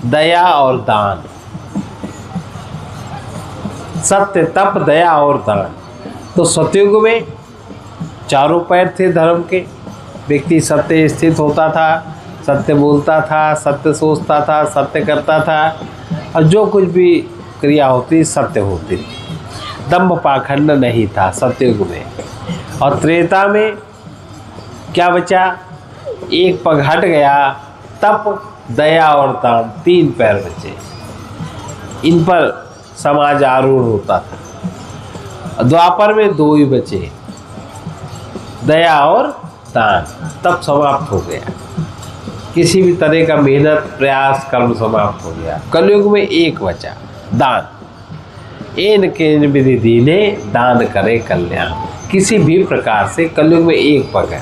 दया और दान। सत्य, तप, दया और दान। तो सतयुग में चारों पैर थे धर्म के। व्यक्ति सत्य स्थित होता था, सत्य बोलता था, सत्य सोचता था, सत्य करता था, और जो कुछ भी क्रिया होती सत्य होती। दंभ पाखंड नहीं था सतयुग में। और त्रेता में क्या बचा? एक पग हट गया, तप, दया और दान, 3 पैर बचे। इन पर समाज आरूढ़ होता था। द्वापर में 2 ही बचे, दया और दान। तप समाप्त हो गया, किसी भी तरह का मेहनत, प्रयास, कर्म समाप्त हो गया। कलयुग में 1 बचा, दान। एन केन विधि दीने, दान करे कल्याण। किसी भी प्रकार से कलयुग में 1 पग है,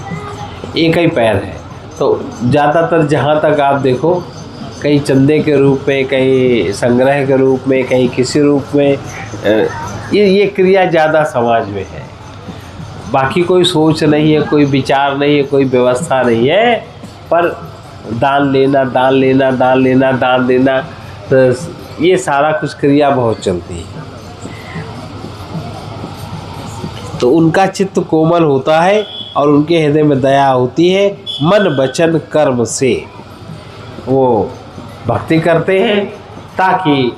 1 ही पैर है। तो ज़्यादातर जहाँ तक आप देखो, कहीं चंदे के रूप में, कहीं संग्रह के रूप में, कहीं किसी रूप में, ये क्रिया ज़्यादा समाज में है। बाकी कोई सोच नहीं है, कोई विचार नहीं है, कोई व्यवस्था नहीं है, पर दान लेना, दान लेना, दान लेना, दान देना, तो ये सारा कुछ क्रिया बहुत चलती है। तो उनका चित्त कोमल होता है और उनके हृदय में दया होती है। मन वचन कर्म से वो भक्ति करते हैं, ताकि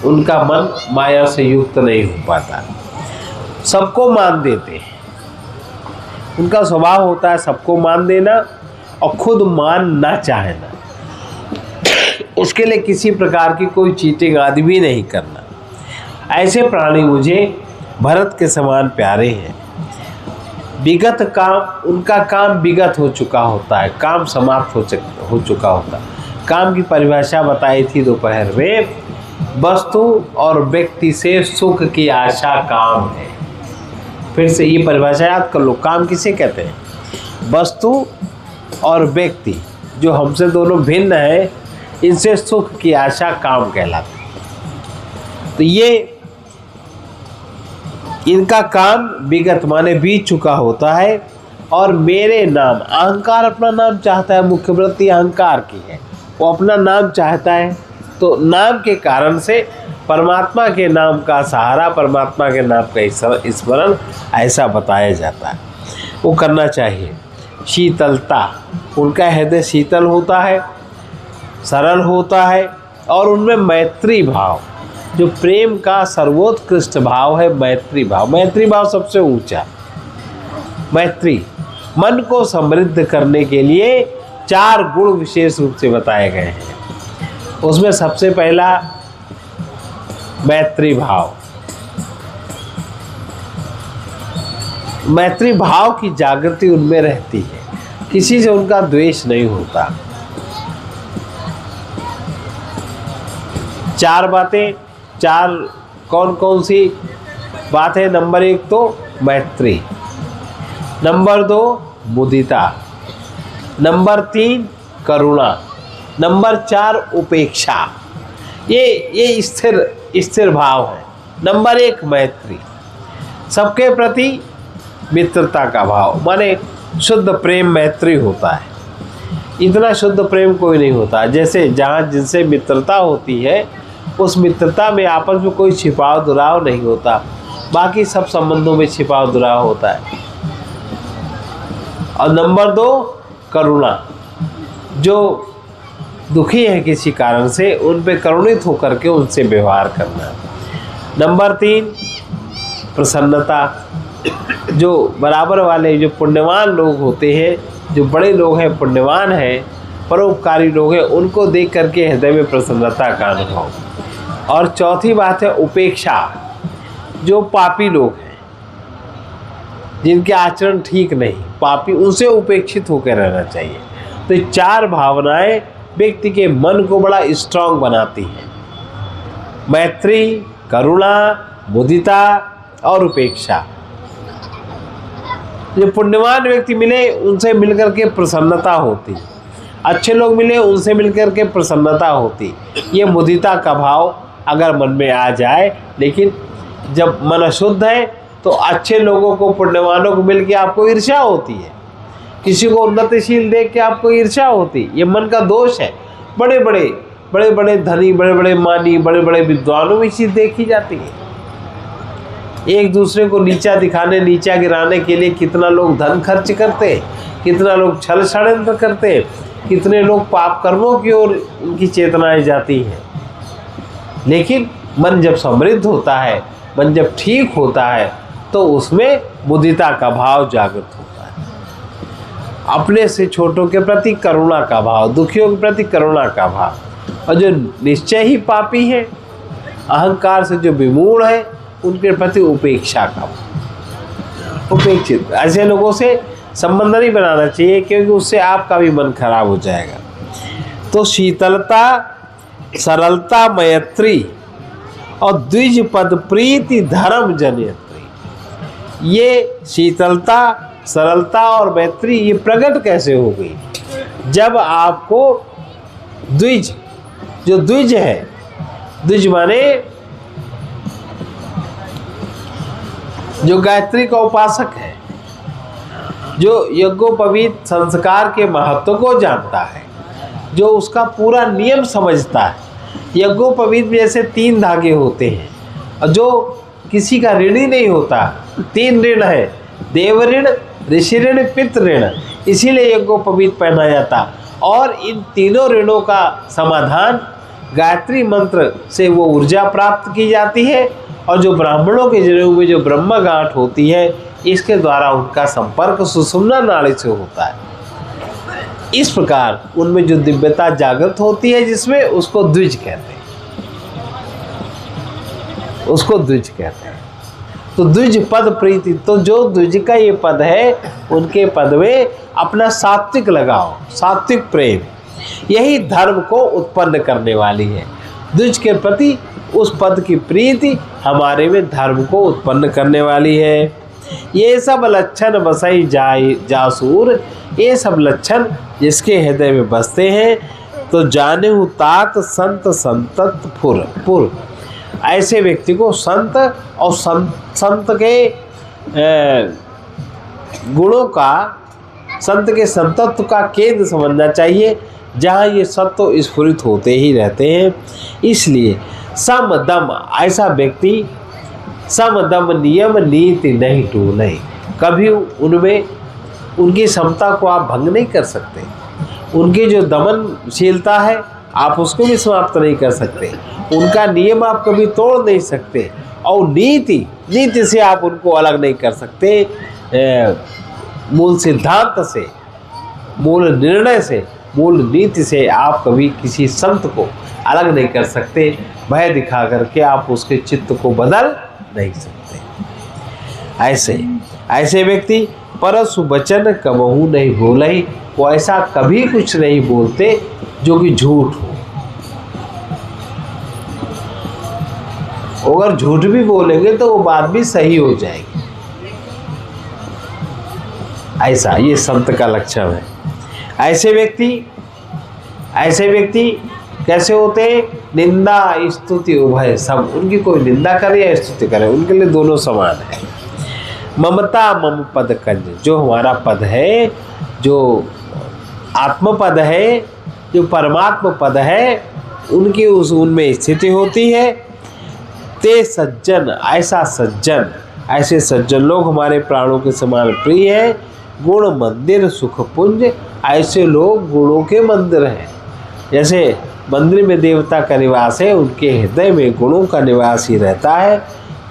उनका मन माया से युक्त नहीं हो पाता। सबको मान देते हैं, उनका स्वभाव होता है सबको मान देना और खुद मान ना चाहना। उसके लिए किसी प्रकार की कोई चीटिंग आदि भी नहीं करना। ऐसे प्राणी मुझे भरत के समान प्यारे हैं। विगत काम, उनका काम विगत हो चुका होता है, काम समाप्त हो चुका होता है। काम की परिभाषा बताई थी दोपहर में, वस्तु और व्यक्ति से सुख की आशा काम है। फिर से ये परिभाषा याद कर लो, काम किसे कहते हैं? वस्तु और व्यक्ति जो हमसे दोनों भिन्न है, इनसे सुख की आशा काम कहलाती है। तो ये इनका काम विगत माने बीत चुका होता है। और मेरे नाम, अहंकार अपना नाम चाहता है, मुख्य वृत्ति अहंकार की है, वो अपना नाम चाहता है। तो नाम के कारण से परमात्मा के नाम का सहारा, परमात्मा के नाम का स्मरण ऐसा बताया जाता है, वो करना चाहिए। शीतलता, उनका हृदय शीतल होता है, सरल होता है, और उनमें मैत्री भाव, जो प्रेम का सर्वोत्कृष्ट भाव है, मैत्री भाव। मैत्री भाव सबसे ऊंचा। मैत्री मन को समृद्ध करने के लिए 4 गुण विशेष रूप से बताए गए हैं। उसमें सबसे पहला मैत्री भाव। मैत्री भाव की जागृति उनमें रहती है, किसी से उनका द्वेष नहीं होता। 4 बातें, 4 कौन कौन सी बात है? नंबर 1 तो मैत्री, नंबर 2 मुदिता, नंबर 3 करुणा, नंबर 4 उपेक्षा। ये स्थिर भाव है। नंबर 1 मैत्री, सबके प्रति मित्रता का भाव, माने शुद्ध प्रेम मैत्री होता है। इतना शुद्ध प्रेम कोई नहीं होता। जैसे जहाँ जिनसे मित्रता होती है, उस मित्रता में आपस में कोई छिपाव दुराव नहीं होता, बाकी सब संबंधों में छिपाव दुराव होता है। और नंबर 2 करुणा, जो दुखी है किसी कारण से, उन पे करुणित होकर के उनसे व्यवहार करना। नंबर 3 प्रसन्नता, जो बराबर वाले, जो पुण्यवान लोग होते हैं, जो बड़े लोग हैं, पुण्यवान हैं, परोपकारी लोग हैं, उनको देख करके हृदय में प्रसन्नता का अनुभव। और चौथी बात है उपेक्षा, जो पापी लोग हैं, जिनके आचरण ठीक नहीं, पापी, उनसे उपेक्षित होकर रहना चाहिए। तो ये 4 भावनाएं व्यक्ति के मन को बड़ा स्ट्रांग बनाती हैं। मैत्री, करुणा, मुदिता और उपेक्षा। जो पुण्यवान व्यक्ति मिले, उनसे मिलकर के प्रसन्नता होती, अच्छे लोग मिले, उनसे मिलकर के प्रसन्नता होती। ये मुदिता का भाव अगर मन में आ जाए, लेकिन जब मन अशुद्ध है तो अच्छे लोगों को, पुण्यवानों को मिल के आपको ईर्ष्या होती है, किसी को उन्नतिशील देख के आपको ईर्ष्या होती। ये मन का दोष है। बड़े बड़े बड़े बड़े धनी, बड़े बड़े मानी, बड़े बड़े विद्वानों में चीज़ देखी जाती है। एक दूसरे को नीचा दिखाने, नीचा गिराने के लिए कितना लोग धन खर्च करते, कितना लोग छल षड्यंत्र करते, कितने लोग पाप कर्मों की ओर उनकी चेतनाएं जाती हैं। लेकिन मन जब समृद्ध होता है, मन जब ठीक होता है, तो उसमें मुदिता का भाव जागृत होता है। अपने से छोटों के प्रति करुणा का भाव, दुखियों के प्रति करुणा का भाव। और जो निश्चय ही पापी है, अहंकार से जो विमूढ़ है, उनके प्रति उपेक्षा का भाव। उपेक्षित ऐसे लोगों से संबंध नहीं बनाना चाहिए, क्योंकि उससे आपका भी मन खराब हो जाएगा। तो शीतलता, सरलता, मैत्री और द्विज पद प्रीति धर्म जनयत्री। ये शीतलता, सरलता और मैत्री ये प्रकट कैसे हो गई? जब आपको द्विज, जो द्विज है, द्विज माने जो गायत्री का उपासक है, जो यज्ञोपवीत संस्कार के महत्व को जानता है, जो उसका पूरा नियम समझता है। यज्ञोपवीत में जैसे 3 धागे होते हैं, और जो किसी का ऋण ही नहीं होता। 3 ऋण है, देव ऋण, ऋषि ऋण, पितृ ऋण, इसीलिए यज्ञोपवीत पहना जाता। और इन तीनों ऋणों का समाधान गायत्री मंत्र से वो ऊर्जा प्राप्त की जाती है, और जो ब्राह्मणों के जनेऊ में जो ब्रह्म गांठ होती है, इसके द्वारा उनका संपर्क सुषुम्ना नाड़ी से होता है। इस प्रकार उनमें जो दिव्यता जागृत होती है, जिसमें उसको द्विज कहते हैं, उसको द्विज कहते हैं। तो द्विज पद प्रीति, तो जो द्विज का ये पद है, उनके पद में अपना सात्विक लगाओ, सात्विक प्रेम, यही धर्म को उत्पन्न करने वाली है। द्विज के प्रति उस पद की प्रीति हमारे में धर्म को उत्पन्न करने वाली है। ये सब लक्षण बसई जाय जासूर, ये सब लक्षण जिसके हृदय में बसते हैं, तो जाने हूँ तात संत संतत पुर। ऐसे व्यक्ति को संत और संत के गुणों का, संत के संतत्व का केंद्र समझना चाहिए, जहाँ ये सत्व स्फुरित होते ही रहते हैं। इसलिए सम दम, ऐसा व्यक्ति सम दम नियम नीति नहीं टूले। कभी उनमें उनकी समता को आप भंग नहीं कर सकते। उनकी जो दमनशीलता है, आप उसको भी समाप्त नहीं कर सकते। उनका नियम आप कभी तोड़ नहीं सकते, और नीति से आप उनको अलग नहीं कर सकते। मूल सिद्धांत से, मूल निर्णय से, मूल नीति से आप कभी किसी संत को अलग नहीं कर सकते। भय दिखा करके आप उसके चित्त को बदल नहीं सकते। ऐसे व्यक्ति परसु वचन कबहू नहीं बोले, वो ऐसा कभी कुछ नहीं बोलते जो कि झूठ हो। अगर झूठ भी बोलेंगे तो वो बात भी सही हो जाएगी। ऐसा ये संत का लक्षण है। ऐसे व्यक्ति कैसे होते हैं? निंदा स्तुति उभय सब, उनकी कोई निंदा करे या स्तुति करे, उनके लिए दोनों समान है। ममता मम पद कंज, जो हमारा पद है, जो आत्म पद है, जो परमात्म पद है, उनकी उनमें स्थिति होती है। ते सज्जन, ऐसे सज्जन लोग हमारे प्राणों के समान प्रिय है। गुण मंदिर सुख पुंज, ऐसे लोग गुणों के मंदिर हैं। जैसे मंदिर में देवता का निवास है, उनके हृदय में गुणों का निवास ही रहता है,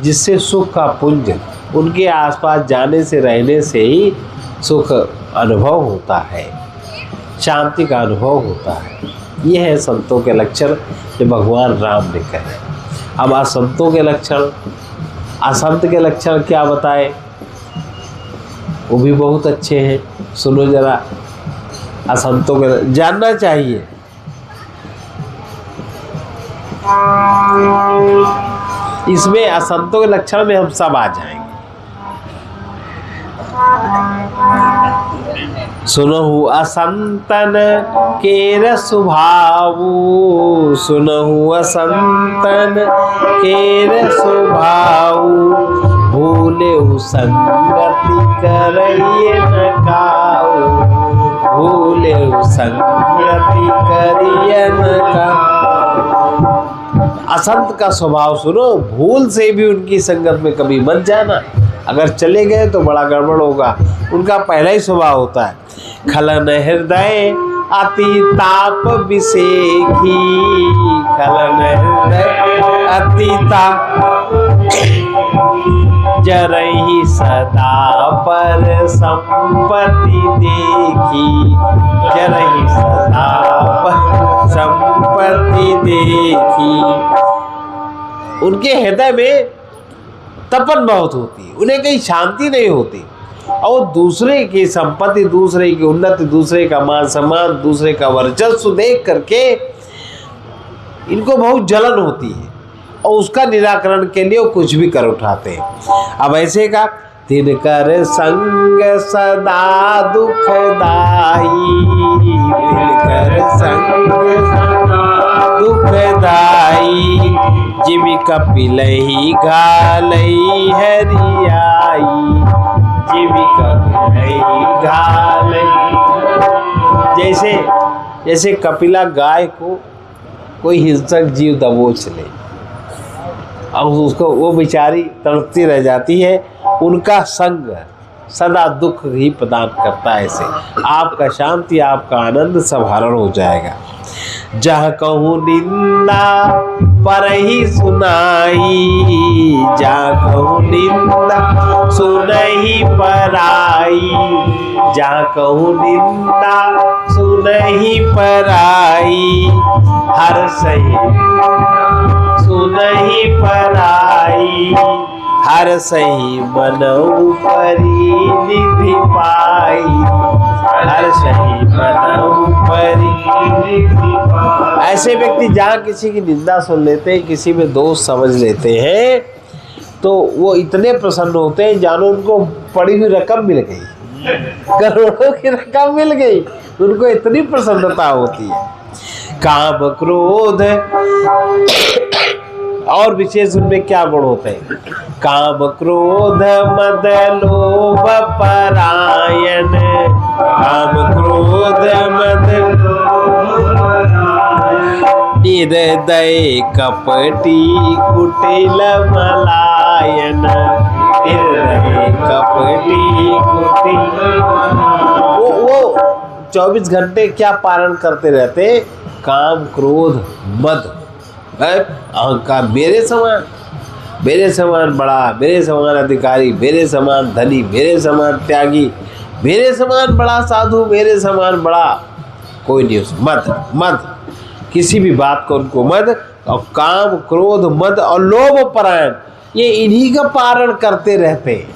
जिससे सुख का पुंज, उनके आसपास जाने से, रहने से ही सुख अनुभव होता है, शांति का अनुभव होता है। ये है संतों के लक्षण जो भगवान राम ने कहे। अब असंतों के लक्षण, असंत के लक्षण क्या बताए? वो भी बहुत अच्छे हैं, सुनो जरा। असंतों के जानना चाहिए। इसमें असंतों के लक्षण में हम सब आ जाएंगे। सुनहु असंतन केर स्वभावु, सुनहु असंतन केर स्वभावु, भूले संगति करिए न काऊ, भूले संगति करिए न काऊ। असंत का स्वभाव सुनो, भूल से भी उनकी संगत में कभी मत जाना, अगर चले गए तो बड़ा गड़बड़ होगा। उनका पहला ही स्वभाव होता है खलन हृदय अति ताप विसेखी, खलन हृदय अति ताप जरहि सदा पर संपत्ति देखी, जरहि सदा पर संपत्ति देखी। उनके हृदय में तपन बहुत होती, उन्हें कहीं शांति नहीं होती, और दूसरे की संपत्ति, दूसरे की उन्नति, दूसरे का मान सम्मान, दूसरे का वर्चस्व देख करके इनको बहुत जलन होती है, और उसका निराकरण के लिए वो कुछ भी कर उठाते हैं। अब ऐसे का तिनकर संग सदा दुखदाई, तिनकर संग दुखदाई, जिमि कपिलहि घालई हरियाई, जिमि कपिलहि घालई। जैसे कपिला गाय को कोई हिंसक जीव दबोच ले, अब उसको वो बेचारी तड़पती रह जाती है, उनका संग सदा दुख ही प्रदान करता है। ऐसे आपका शांति, आपका आनंद सब हरण हो जाएगा। जहाँ कहूँ निंदा पर ही सुनाई, जहाँ कहूँ निंदा सुनहि पराई, जहाँ कहूँ निंदा सुनहि पराई, हर सही सुनहि पराई, हर सही मनऊ परी निधि पाई, हर सही मनऊ परी निधि पाई। ऐसे व्यक्ति जहाँ किसी की निंदा सुन लेते हैं, किसी में दोष समझ लेते हैं, तो वो इतने प्रसन्न होते हैं जानो उनको पड़ी हुई रकम मिल गई, करोड़ों की रकम मिल गई, उनको इतनी प्रसन्नता होती है। काम क्रोध और विशेष उनमें क्या गुण होते हैं? काम क्रोध मद लोभ परायण, काम क्रोध मद निर्दय कपटी कुटिल मलायन, निर्दय कपटी कुटिल। वो 24 घंटे क्या पारण करते रहते? काम क्रोध मद अहंकार, मेरे समान बड़ा, मेरे समान अधिकारी, मेरे समान धनी, मेरे समान त्यागी, मेरे समान बड़ा साधु, मेरे समान बड़ा कोई नहीं। उस मद किसी भी बात को उनको मद, और काम क्रोध मद और लोभ परायण, ये इन्हीं का पारण करते रहते हैं,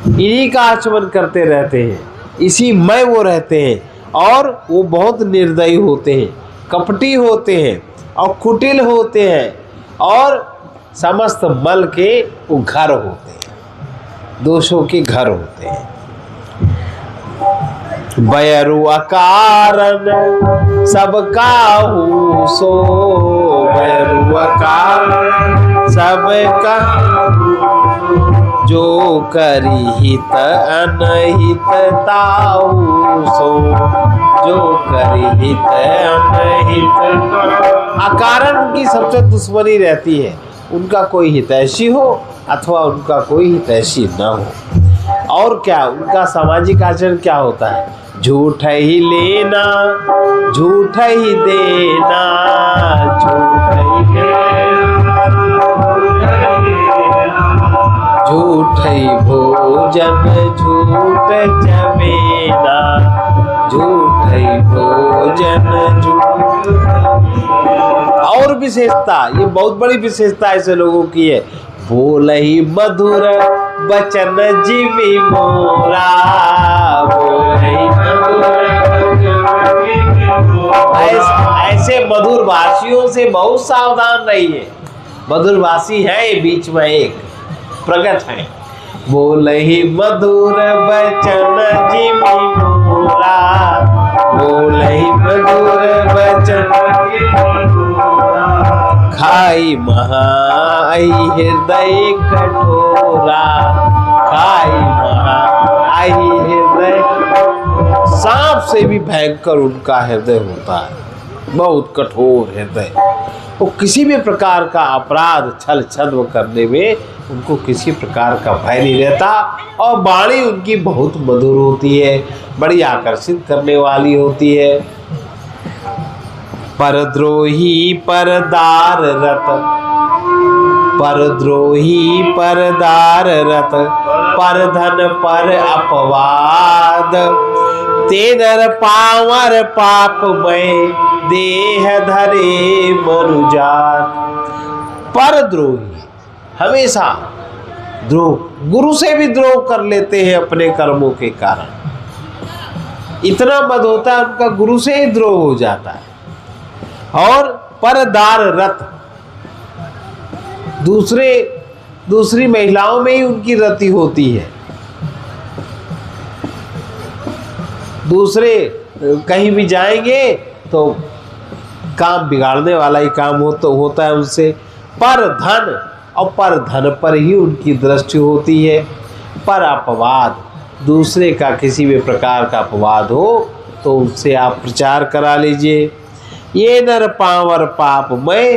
इन्हीं का आचमन करते रहते हैं, इसी में वो रहते हैं। और वो बहुत निर्दयी होते हैं, कपटी होते हैं और कुटिल होते हैं, और समस्त मल के वो घर होते हैं, दोषों के घर होते हैं। बैरु अकारण सबका सो, बैरु अकारण सबका, जो करी हित अनहित ताऊ सो, जो करी हित अनहित। अकारण की सबसे दुश्मनी रहती है, उनका कोई हितैषी हो अथवा उनका कोई हितैषी न हो। और क्या उनका सामाजिक आचरण क्या होता है? झूठ ही लेना, झूठ ही देना, झूठ ही लेना, झूठ ही भोजन, झूठ जमेना, झूठ ही भोजन, झूठ। और विशेषता, ये बहुत बड़ी विशेषता ऐसे लोगों की है। बोल ही मधुर बचन जीवी मोरा, बोल ही मधुर। ऐसे मधुर भाषियों से बहुत सावधान रहिए। मधुर भाषी है ये बीच में एक प्रकट है। बोल ही मधुर बचन जीवी मोरा, बोल ही मधुर बचन खाई महाई हृदय कठोरा, खाई महाई हृदय। सांप से भी भयंकर उनका हृदय होता है, बहुत कठोर हृदय। वो किसी भी प्रकार का अपराध छल छद्म करने में उनको किसी प्रकार का भय नहीं रहता। और वाणी उनकी बहुत मधुर होती है, बड़ी आकर्षित करने वाली होती है। परद्रोही परदार रत, परद्रोही परदार रत, पर धन पर अपवाद, ते नर पावर पापमय, देह धरे मनुजात। परद्रोही हमेशा द्रोह, गुरु से भी द्रोह कर लेते हैं अपने कर्मों के कारण। इतना मद होता है उनका, गुरु से ही द्रोह हो जाता है। और परदार रत, दूसरी महिलाओं में ही उनकी रति होती है। दूसरे कहीं भी जाएंगे तो काम बिगाड़ने वाला ही काम होता है उनसे। पर धन, और पर धन पर ही उनकी दृष्टि होती है। पर अपवाद, दूसरे का किसी भी प्रकार का अपवाद हो तो उससे आप प्रचार करा लीजिए। ये नर पावर पापमय,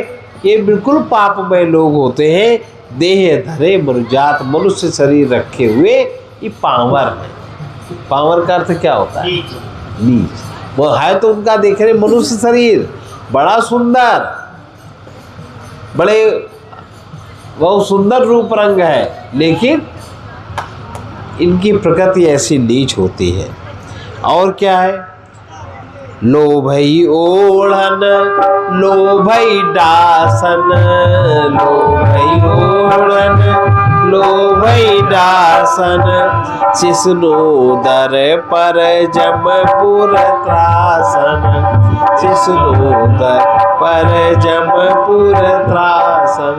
ये बिल्कुल पापमय लोग होते हैं। देह धरे मनुजात, मनुष्य शरीर रखे हुए ये पावर है। पावर का अर्थ क्या होता है? नीच। वो है तो उनका देख रहे मनुष्य शरीर बड़ा सुंदर, बड़े बहुत सुंदर रूप रंग है, लेकिन इनकी प्रकृति ऐसी नीच होती है। और क्या है? लोभई ओढ़न, लोभई डासन, लोभई ओढ़न, लोभई डासन, शिशुनोदर पर जमपुर त्रासन, शिशुनोदर पर जमपुर त्रासन।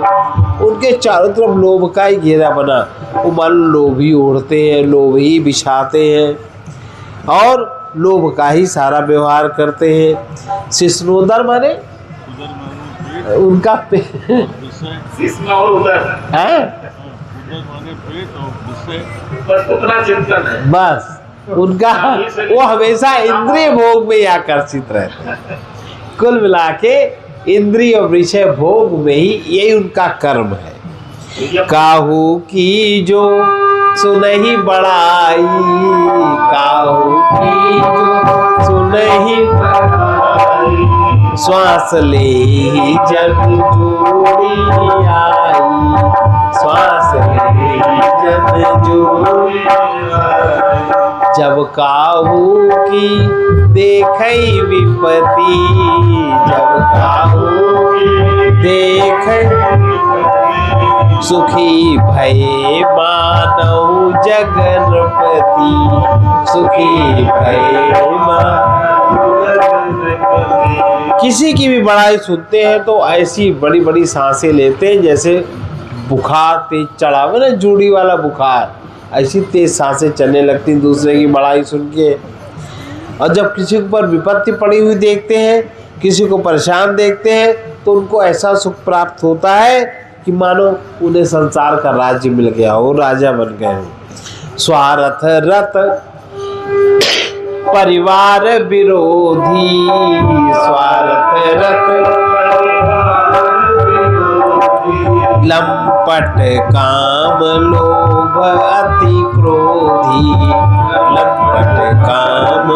उनके चारों तरफ लोभ का ही घेरा बना। वो मन लोभी ओढ़ते हैं, लोभ ही बिछाते हैं और लोभ का ही सारा व्यवहार करते हैं। शिशुनोदर माने उनका बस उनका, वो हमेशा इंद्रिय भोग में ही आकर्षित रहते हैं। कुल मिला के इंद्रिय और विषय भोग में ही यही उनका कर्म है। काहू की जो सुनहि बड़ाई, काहू की जो सुनहि बड़ाई, श्वास ले ही जन जोड़ी आई, श्वास ले ही जन जोड़ी आई। जब काहू की देखई विपत्ति, जब काहू की देखई सुखी भये मानव जगन्पति, सुखी भये मानव जगन्पति। किसी की भी बड़ाई सुनते हैं तो ऐसी बड़ी बड़ी सांसें लेते हैं जैसे बुखार तेज चढ़ा हुआ ना, जूड़ी वाला बुखार, ऐसी तेज सांसें चलने लगती हैं दूसरे की बड़ाई सुन के। और जब किसी के ऊपर विपत्ति पड़ी हुई देखते हैं, किसी को परेशान देखते हैं, तो उनको ऐसा सुख प्राप्त होता है कि मानो उन्हें संसार का राज्य मिल गया हो, राजा बन गए हो। स्वार्थ रत परिवार विरोधी, स्वार्थ रत लंपट काम लोभ अति क्रोधी, लंपट काम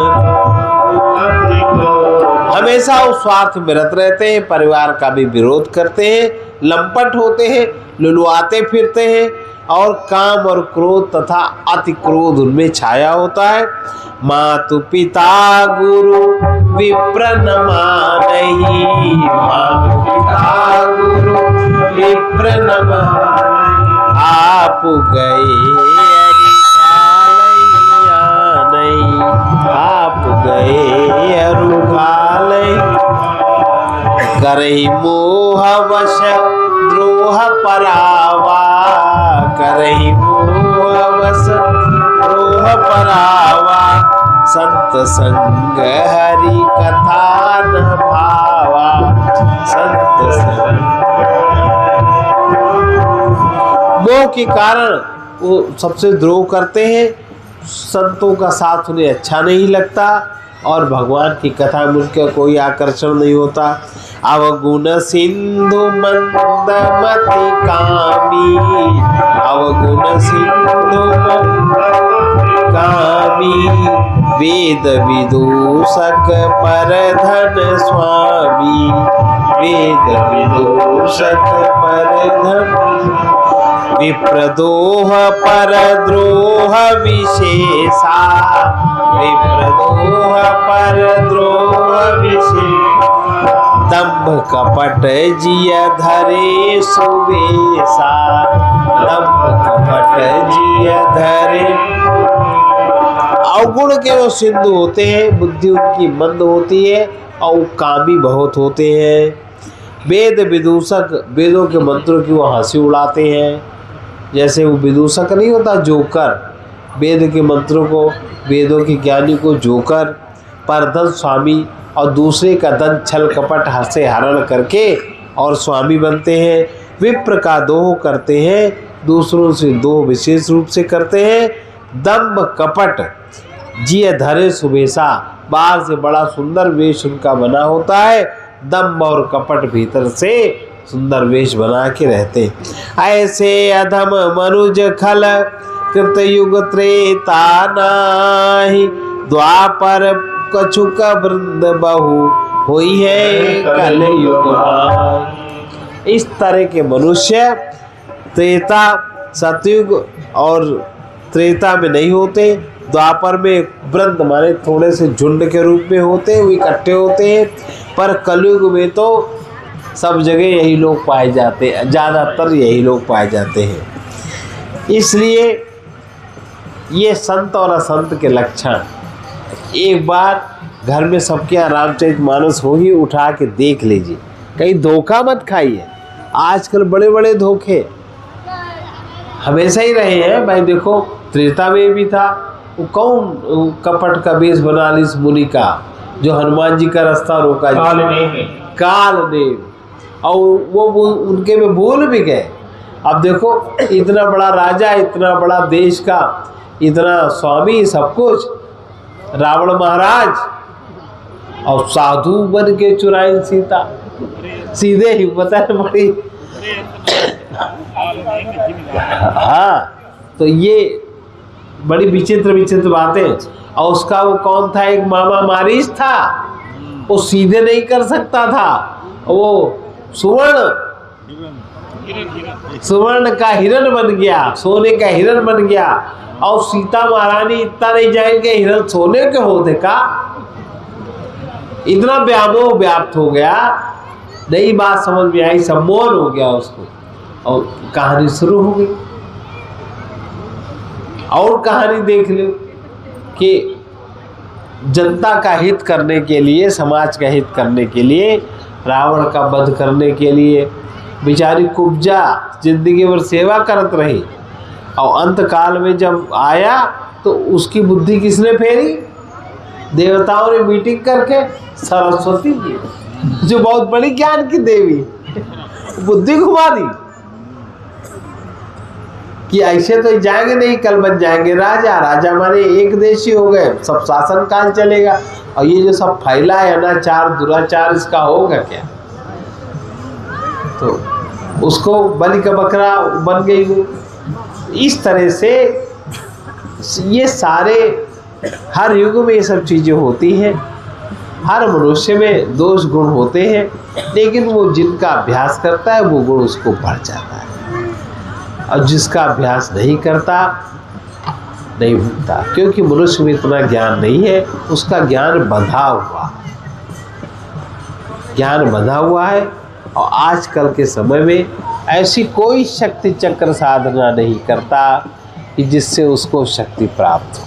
हमेशा उस स्वार्थ में रत रहते हैं, परिवार का भी विरोध करते हैं, लंपट होते हैं, लुलुआते फिरते हैं और काम और क्रोध तथा अति क्रोध उनमें छाया होता है। मातु पिता गुरु विप्र न मानहि, मातु पिता गुरु विप्र न मानहि, आप गए आप गए अरुघालय, करहि मोह वश द्रोह परावा, करहि मोह वश द्रोह परावा, संत संग हरि कथा न भावा, संत संग। मोह के कारण वो सबसे द्रोह करते हैं, संतों का साथ उन्हें अच्छा नहीं लगता और भगवान की कथा में उनका कोई आकर्षण नहीं होता। अवगुण सिंधु मंदमति कामी, अवगुण सिंधु कामी, वेद विदूषक पर धन स्वामी, वेद विदूषक पर धन, विप्रदोह पर द्रोह विशेषा, विप्रदोह पर द्रोह विशेषा, दंभ कपट जिय धरे सुबेसा, दंभ कपट जिय धरे। अवगुण के वो सिंधु होते हैं, बुद्धि उनकी मंद होती है और कामी बहुत होते हैं। वेद विदूषक, वेदों के मंत्रों की वो हंसी उड़ाते हैं। जैसे वो विदूषक नहीं होता जोकर, वेद के मंत्रों को, वेदों के ज्ञानी को जोकर, परधन स्वामी, और दूसरे का धन छल कपट से हरण करके और स्वामी बनते हैं। विप्र का दोह करते हैं, दूसरों से दोह विशेष रूप से करते हैं। दंभ कपट जिय धरे सुबेसा, बाहर से बड़ा सुंदर वेश उनका बना होता है, दंभ और कपट भीतर से सुंदर वेश बना के रहते। ऐसे अधम मनुज खल कृत युग त्रेता नाही, द्वापर कछुक वृंद बहु हुई है कल युग। इस तरह के मनुष्य त्रेता, सतयुग और त्रेता में नहीं होते। द्वापर में वृंद माने थोड़े से झुंड के रूप में होते, वो इकट्ठे होते हैं। पर कलयुग में तो सब जगह यही लोग पाए जाते हैं, ज़्यादातर यही लोग पाए जाते हैं। इसलिए ये संत और असंत के लक्षण एक बार घर में सबके यहाँ रामचरितमानस होगी, उठा के देख लीजिए, कहीं धोखा मत खाइए। आजकल बड़े बड़े धोखे हमेशा ही रहे हैं भाई। देखो त्रेता में भी था, वो कौन कपट का वेश बना ली इस मुनि का, जो हनुमान जी का रास्ता रोका, काल ने, और वो उनके में भूल भी गए। अब देखो इतना बड़ा राजा, इतना बड़ा देश का, इतना स्वामी, सब कुछ, रावण महाराज, और साधु बन के चुराई सीता, सीधे ही बता बड़ी। हाँ, तो ये बड़ी विचित्र विचित्र बातें। और उसका वो कौन था, एक मामा मारीच था, वो सीधे नहीं कर सकता था, वो सुवर्ण का हिरण बन गया, सोने का हिरण बन गया। और सीता महारानी इतना नहीं जाएंगे हिरण सोने के होते का, इतना व्यामोह व्याप्त हो गया, नई बात समझ में आई, सम्मोहन हो गया उसको, और कहानी शुरू हो गई। और कहानी देख लो कि जनता का हित करने के लिए, समाज का हित करने के लिए, रावण का वध करने के लिए बेचारी कुब्जा जिंदगी भर सेवा करत रही, और अंत काल में जब आया तो उसकी बुद्धि किसने फेरी? देवताओं ने मीटिंग करके, सरस्वती जी जो बहुत बड़ी ज्ञान की देवी, बुद्धि घुमा दी कि ऐसे तो जाएंगे नहीं, कल बन जाएंगे राजा। राजा माने एक देशी हो गए, सब शासन काल चलेगा, और ये जो सब फैला है अनाचार दुराचार, इसका होगा क्या? तो उसको बलि का बकरा बन गई वो। इस तरह से ये सारे, हर युग में ये सब चीज़ें होती हैं, हर मनुष्य में दोष गुण होते हैं, लेकिन वो जिनका अभ्यास करता है वो गुण उसको बढ़ जाता है, और जिसका अभ्यास नहीं करता नहीं भूलता, क्योंकि मनुष्य में इतना ज्ञान नहीं है, उसका ज्ञान बंधा हुआ, ज्ञान बंधा हुआ है। और आजकल के समय में ऐसी कोई शक्ति चक्र साधना नहीं करता कि जिससे उसको शक्ति प्राप्त हो,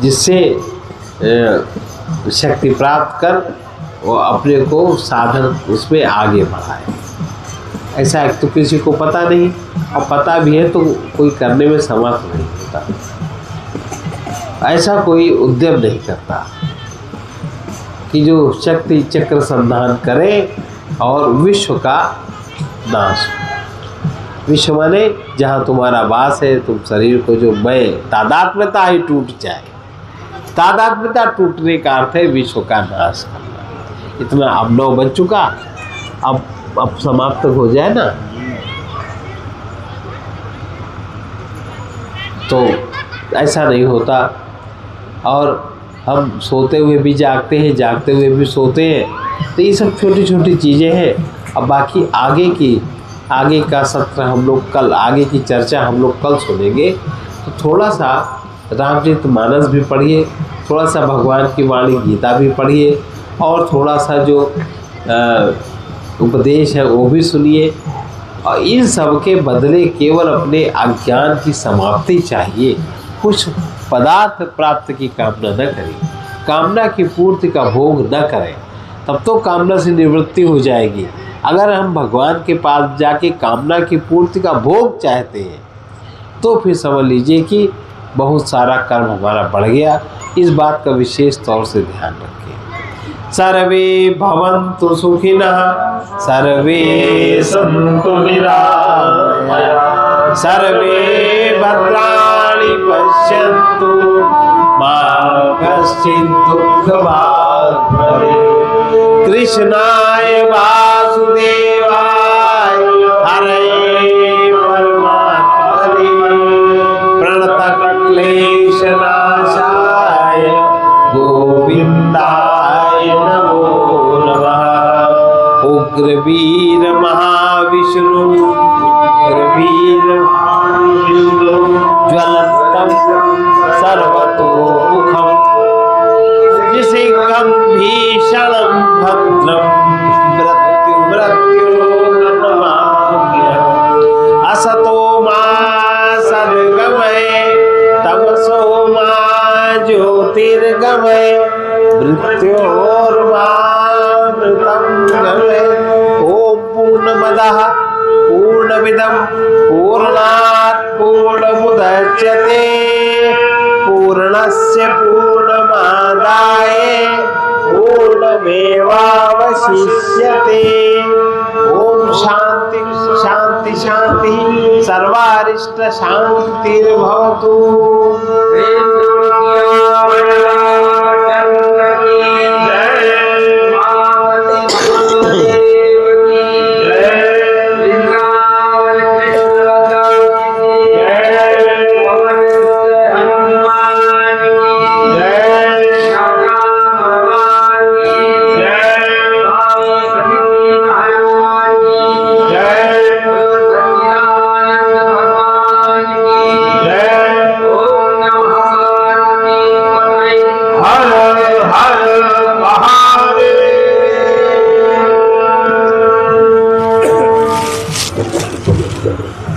जिससे शक्ति प्राप्त कर वो अपने को साधन उसमें आगे बढ़ाए। ऐसा एक तो किसी को पता नहीं, और पता भी है तो कोई करने में समर्थ नहीं होता, ऐसा कोई उद्यम नहीं करता कि जो शक्ति चक्र संधान करे और विश्व का नाश हो। विश्व माने जहाँ तुम्हारा वास है, तुम शरीर को जो मैं तादात्म्यता ही टूट जाए, तादात्म्यता टूटने का अर्थ है विश्व का नाश करना। इतना अब 9 बज चुका, अब समाप्त हो जाए ना, तो ऐसा नहीं होता। और हम सोते हुए भी जागते हैं, जागते हुए भी सोते हैं। तो ये सब छोटी छोटी चीज़ें हैं। अब बाकी आगे का सत्र हम लोग कल, आगे की चर्चा हम लोग कल सुनेंगे। तो थोड़ा सा रामचरितमानस भी पढ़िए, थोड़ा सा भगवान की वाणी गीता भी पढ़िए, और थोड़ा सा जो उपदेश है वो भी सुनिए। और इन सब के बदले केवल अपने अज्ञान की समाप्ति चाहिए। कुछ पदार्थ प्राप्त की कामना न करें, कामना की पूर्ति का भोग न करें, तब तो कामना से निवृत्ति हो जाएगी। अगर हम भगवान के पास जाके कामना की पूर्ति का भोग चाहते हैं तो फिर समझ लीजिए कि बहुत सारा कर्म हमारा बढ़ गया। इस बात का विशेष तौर से ध्यान रखें। सर्वे भवन्तु सुखिनः, सर्वे सन्तु निरामयाः, सर्वे भद्राणि पश्यन्तु, मा कश्चित् दुःखभाग् भवेत्। कृष्णाय वासुदेवाय हरये परमात्मने प्रणतक्लेशनाशाय गोविन्दाय नमो नमः। उग्रवीर महाविष्णु, उग्रवीर ज्वलन्तं सर्वतोमुखं, निशिखं भीषणं भद्रं मृत्युर्नमाम्यहम्। असतो मा सद्गमय, तमसो मा ज्योतिर्गमय, मृत्योर्मामृतं गमय। ॐ पूर्णमदः पूर्णमिदं पूर्णात् पूर्णमुदच्यते, पूर्णस्य पूर्णमादाय पूर्णमेवावशिष्यते। ओम शांति शांति शांति, सर्वारिष्ट शांतिर्भवतु। Gracias.